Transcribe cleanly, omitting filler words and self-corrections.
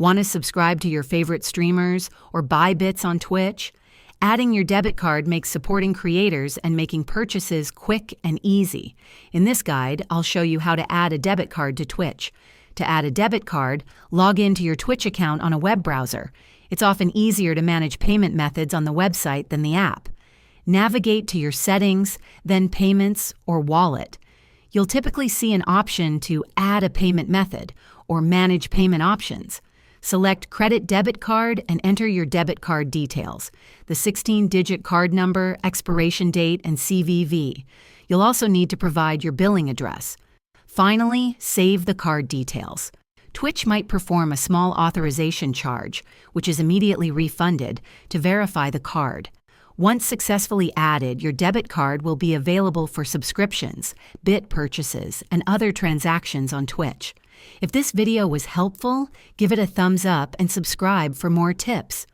Want to subscribe to your favorite streamers or buy bits on Twitch? Adding your debit card makes supporting creators and making purchases quick and easy. In this guide, I'll show you how to add a debit card to Twitch. To add a debit card, log into your Twitch account on a web browser. It's often easier to manage payment methods on the website than the app. Navigate to your settings, then Payments or Wallet. You'll typically see an option to add a payment method or manage payment options. Select Credit Debit Card and enter your debit card details, the 16-digit card number, expiration date, and CVV. You'll also need to provide your billing address. Finally, save the card details. Twitch might perform a small authorization charge, which is immediately refunded, to verify the card. Once successfully added, your debit card will be available for subscriptions, bit purchases, and other transactions on Twitch. If this video was helpful, give it a thumbs up and subscribe for more tips.